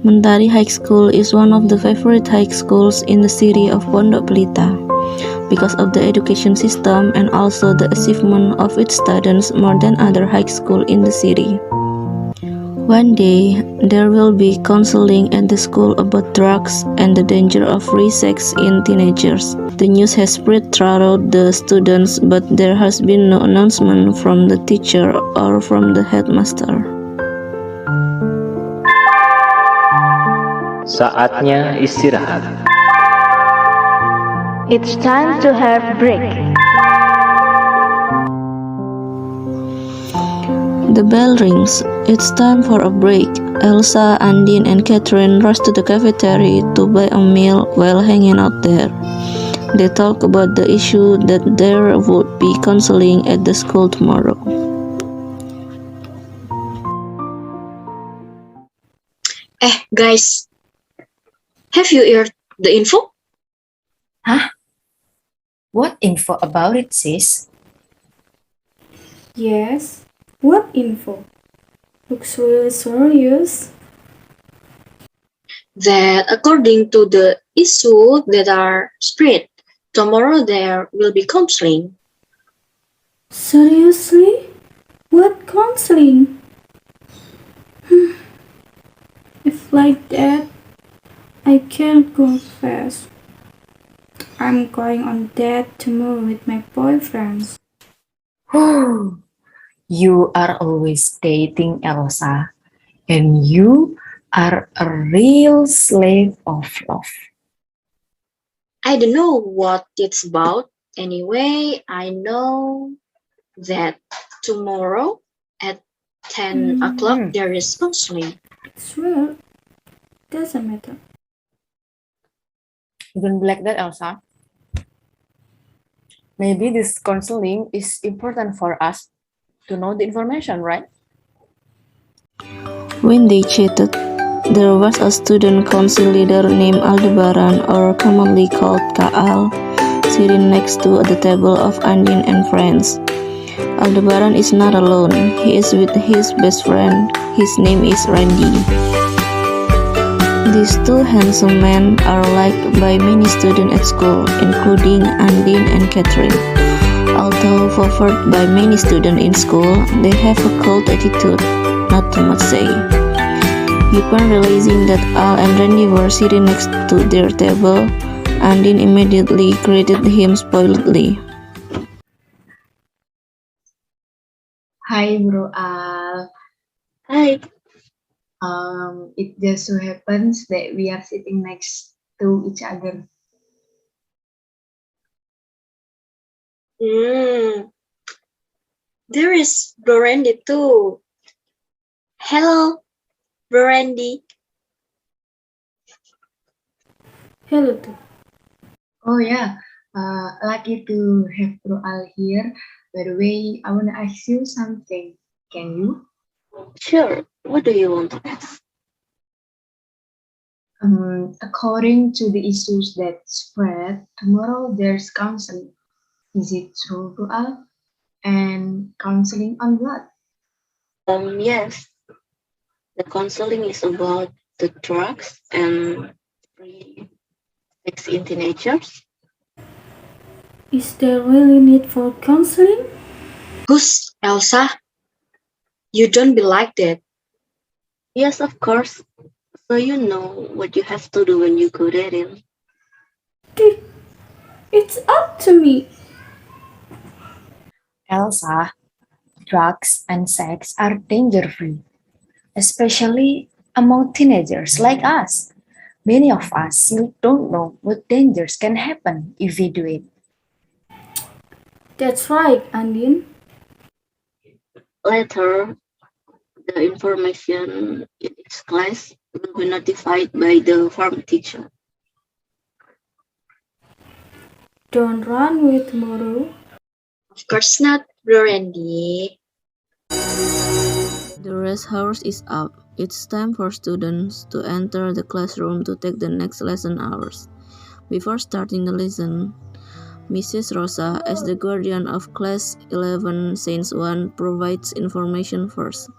Mentari High School is one of the favorite high schools in the city of Pondok Pelita because of the education system and also the achievement of its students more than other high schools in the city. One day, there will be counseling at the school about drugs and the danger of free sex in teenagers. The news has spread throughout the students, but there has been no announcement from the teacher or from the headmaster. Saatnya istirahat. It's time to have break. The bell rings. It's time for a break. Elsa, Andin, and Catherine rush to the cafeteria to buy a meal while hanging out there. They talk about the issue that there would be counseling at the school tomorrow. Guys, have you heard the info? Huh? What info about it, sis? Yes. What info? Looks really serious. That according to the issue that are spread, tomorrow there will be counseling. Seriously? What counseling? If like that, I can't go fast. I'm going on date tomorrow with my boyfriend. You are always dating Elsa, and you are a real slave of love. I don't know what it's about. Anyway, I know that tomorrow at 10 o'clock there is counseling. It's real. Doesn't matter. Don't be like that, Elsa. Maybe this counseling is important for us to know the information, right? When they chatted, there was a student council leader named Aldebaran, or commonly called Kaal, sitting next to the table of Andin and friends. Aldebaran is not alone. He is with his best friend. His name is Randy. These two handsome men are liked by many students at school, including Andin and Catherine. Although favored by many students in school, they have a cold attitude, not too much say. Upon realizing that Al and Randy were sitting next to their table, Andin immediately greeted him spoiledly. Hi, Bro Al. Hi. It just so happens that we are sitting next to each other. There is Bro Randy too. Hello, Bro Randy. Hello too. Oh yeah, lucky to have Bro Al here. By the way, I want to ask you something. Can you? Sure. What do you want to ask? According to the issues that spread, tomorrow there's counseling. Is it true, Bro Al? And counseling on what? Yes. The counseling is about the drugs and free sex in teenagers. Is there really need for counseling? Who's Elsa? You don't be like that. Yes, of course. So you know what you have to do when you go dating. It's up to me. Elsa, drugs and sex are danger-free, especially among teenagers like us. Many of us still don't know what dangers can happen if we do it. That's right, Andin. Later, the information in each class will be notified by the form teacher. Don't run away tomorrow. Of course not, Bro Randy. The rest hours is up. It's time for students to enter the classroom to take the next lesson hours. Before starting the lesson, Mrs. Rosa, as the guardian of class 11 Saints 1, provides information first.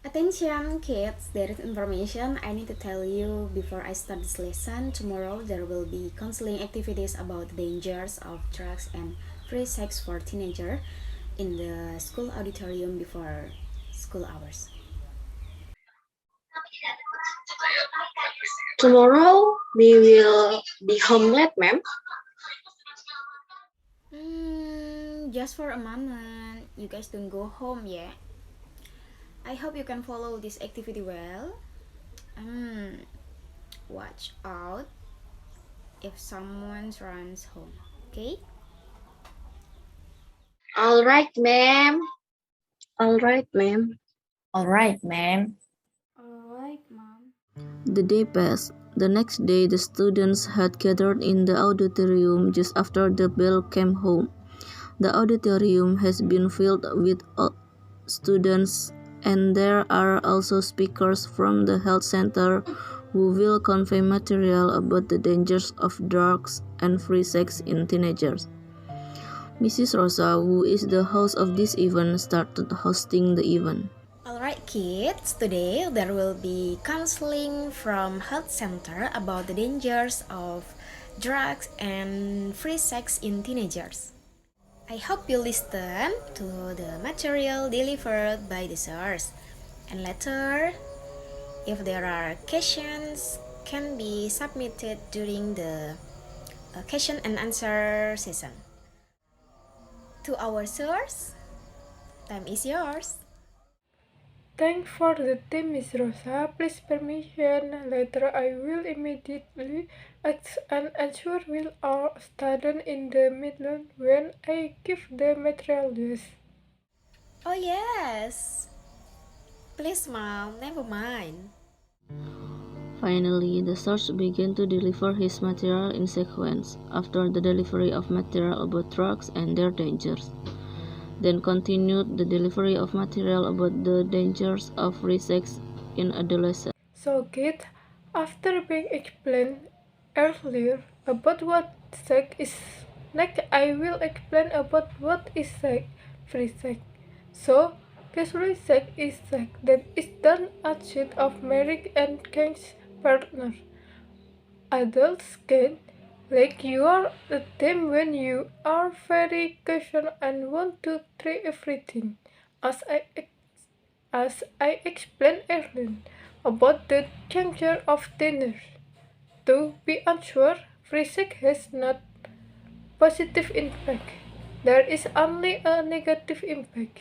Attention kids, there is information I need to tell you before I start this lesson. Tomorrow there will be counseling activities about the dangers of drugs and free sex for teenagers in the school auditorium before school hours. Tomorrow we will be home late, ma'am. Just for a moment, you guys don't go home yet. I hope you can follow this activity well. Watch out if someone runs home, okay? All right, ma'am. All right, ma'am. All right, ma'am. Alright, Mom. The day passed. The next day, the students had gathered in the auditorium just after the bell came home. The auditorium has been filled with students, and there are also speakers from the health center who will convey material about the dangers of drugs and free sex in teenagers. Mrs. Rosa, who is the host of this event, started hosting the event. Alright kids, today there will be counseling from health center about the dangers of drugs and free sex in teenagers. I hope you listen to the material delivered by the source. And later, if there are questions, can be submitted during the question and answer session. To our source, time is yours. Thanks for the team, Miss Rosa. Please permission. Later, I will immediately ask and answer will our student in the middle when I give the materials. Oh yes. Please mom, never mind. Finally, the source began to deliver his material in sequence, after the delivery of material about drugs and their dangers. Then continued the delivery of material about the dangers of free sex in adolescence. So, kids, after being explained earlier about what sex is, next I will explain about what is sex, free sex. So, casual sex is sex that is done outside of marriage and king's partner. Adults can, like you are a them when you are very casual and want to try everything. As I explained earlier about the danger of dinners. To be unsure, free sex has not positive impact. There is only a negative impact.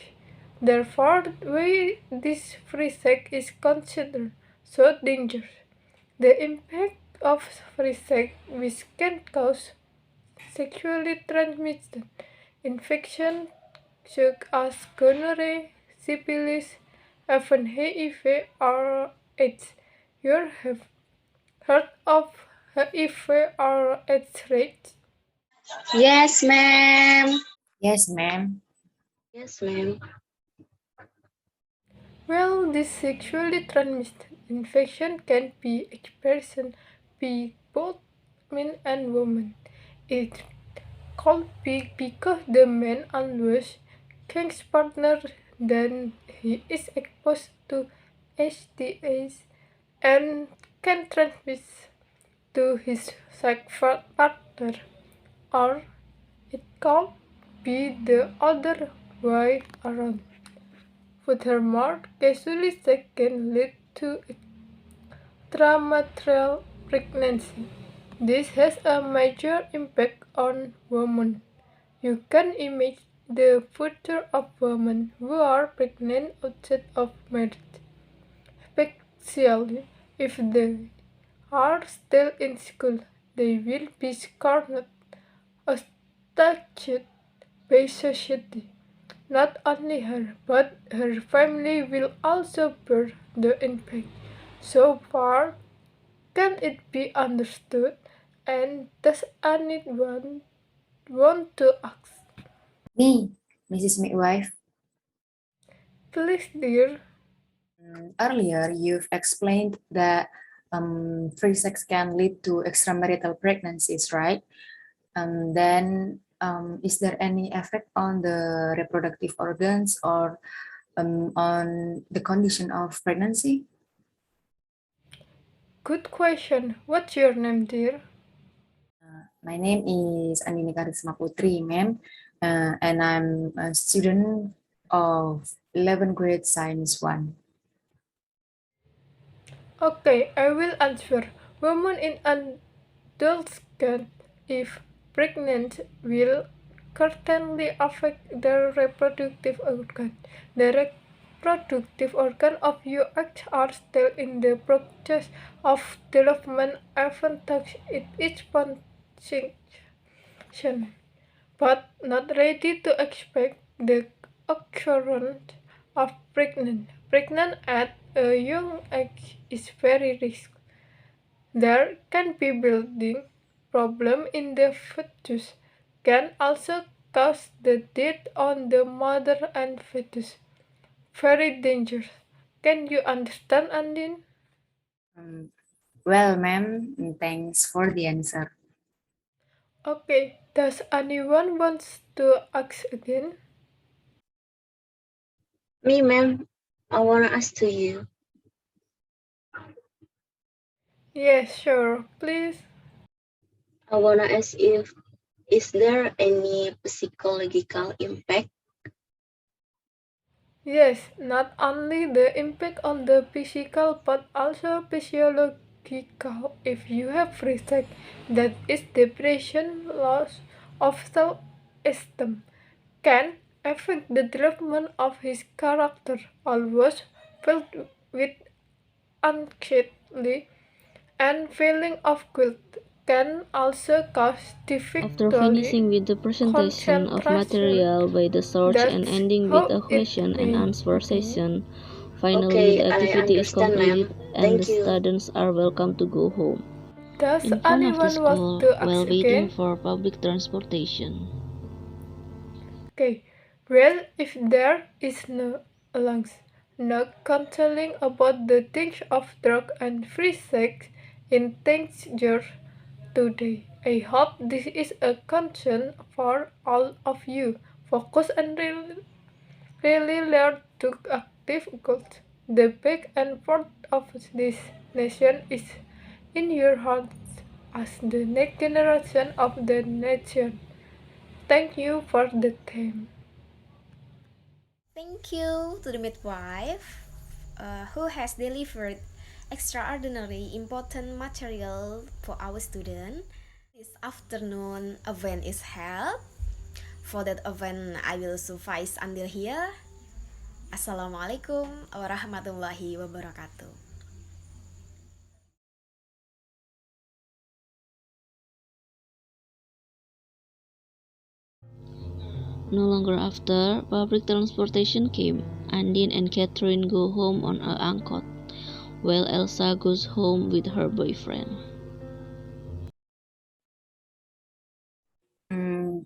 Therefore, why this free sex is considered so dangerous. The impact of free sex which can cause sexually transmitted infection such as gonorrhea, syphilis, even HIV or AIDS. You have heard of HIV or AIDS, right? Yes, ma'am. Yes, ma'am. Yes, ma'am. Well, this sexually transmitted infection can be expressed by both men and women. It could be because the man always king's partner then he is exposed to STIs and can transmit to his sex partner, or it could be the other way around. Furthermore, casual sex can lead to extramaternal pregnancy. This has a major impact on women. You can imagine the future of women who are pregnant outside of marriage, especially if they are still in school. They will be scorned, ostracized by society. Not only her, but her family will also bear the impact. So far, can it be understood? And does anyone want to ask? Me, Mrs. Midwife. Please, dear. Earlier, you've explained that free sex can lead to extramarital pregnancies, right? Then, is there any effect on the reproductive organs or on the condition of pregnancy? Good question. What's your name, dear? My name is Andini Karisma Putri, ma'am, and I'm a student of 11th grade Science 1. Okay, I will answer. Women in adults can, if pregnant, will certainly affect their reproductive organ. The reproductive organ of your eggs are still in the process of development, even touch it is function, but not ready to expect the occurrence of pregnant. Pregnant at a young age is very risky. There can be building problem in the fetus, can also cause the death on the mother and fetus. Very dangerous. Can you understand, Andin? Well, ma'am, thanks for the answer. Okay, does anyone wants to ask again? Me, ma'am, I wanna ask to you. Yes, sure, please. I wanna ask if is there any psychological impact? Yes, not only the impact on the physical but also physiological. If you have free sex, that is depression, loss of self-esteem, can affect the development of his character. Always filled with anxiety and feeling of guilt can also cause After finishing difficulty with the presentation of concentration. material by the source and That's ending with how a it question and may answer be. session, finally Okay, the I activity is understand, completed ma'am. and the Thank you. students are welcome to go home. Does In front of the anyone want school, to while ask waiting again? for public transportation. Okay. Well, if there is no lungs, no counseling about the things of drug and free sex in teenagers today, I hope this is a concern for all of you. Focus and really learn to active goals. The back and forth of this nation is in your hearts as the next generation of the nation. Thank you for the time. Thank you to the midwife who has delivered extraordinary important material for our student. This afternoon event is held. For that event, I will suffice until here. Assalamualaikum warahmatullahi wabarakatuh. No longer after, public transportation came. Andin and Catherine go home on a angkot, while Elsa goes home with her boyfriend.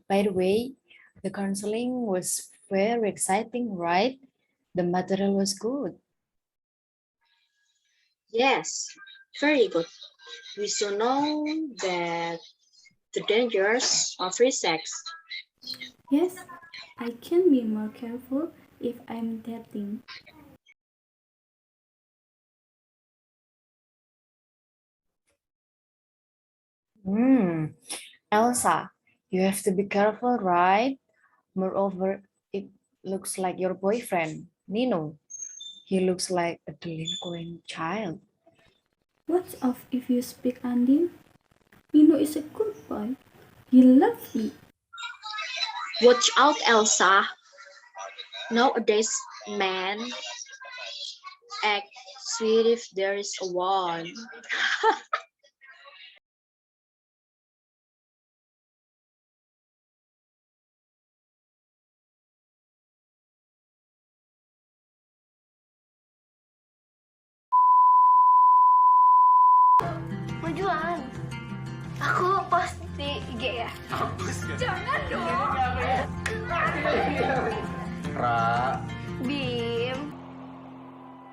By the way, the counseling was very exciting, right? The material was good. Yes, very good. We should know that the dangers of free sex. Yes, I can be more careful if I'm dating. Elsa, you have to be careful, right? Moreover, it looks like your boyfriend, Nino. He looks like a delinquent child. What's off if you speak Andin? Nino is a good boy. He loves me. Watch out, Elsa. Nowadays, men act sweet if there is a one. Majuan. Aku pasti IG ya. Jangan dong. Ra, Bim.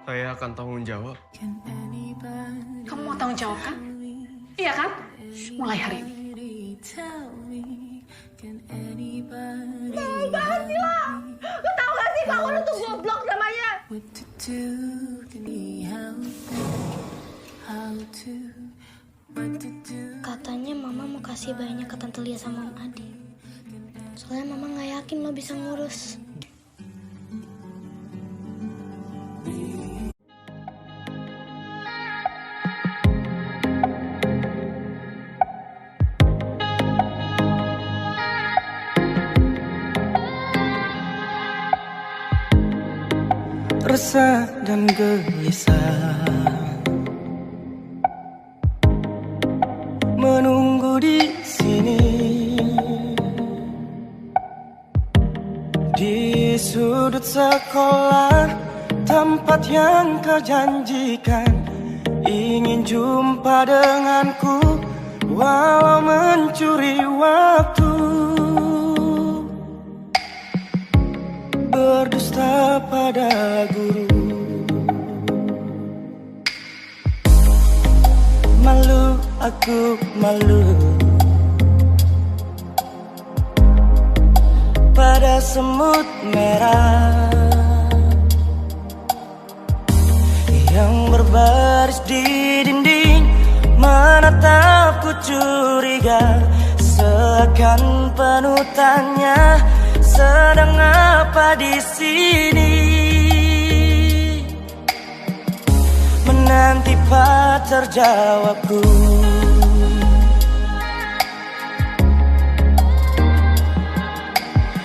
saya akan tanggung jawab. Kamu mau tanggung jawab kan? Iya kan? Mulai hari ini. Jangan sih lah. Lu tau gak sih kalau lu tuh goblok namanya? Katanya mama mau kasih bayinya ke Tante Lia sama Om Adi. Soalnya mama gak yakin lo bisa ngurus. Resah dan gelisah menunggu di sini, di sudut sekolah, tempat yang kau janjikan. Ingin jumpa denganku walau mencuri waktu, berdusta pada guru. Malu, aku malu pada semut merah yang berbaris di dinding, menatapku curiga, seakan penuh tanya, sedang apa di sini? Menanti pacar jawabku.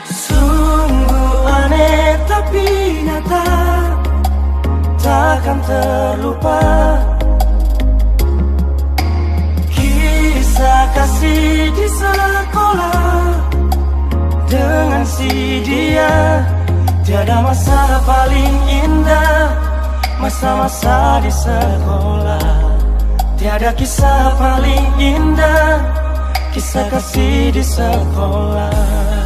Sungguh aneh tapi nyata, takkan terlupa kisah kasih di sekolah dengan si dia. Tiada masa paling indah, masa-masa di sekolah. Tiada kisah paling indah, kisah kasih di sekolah.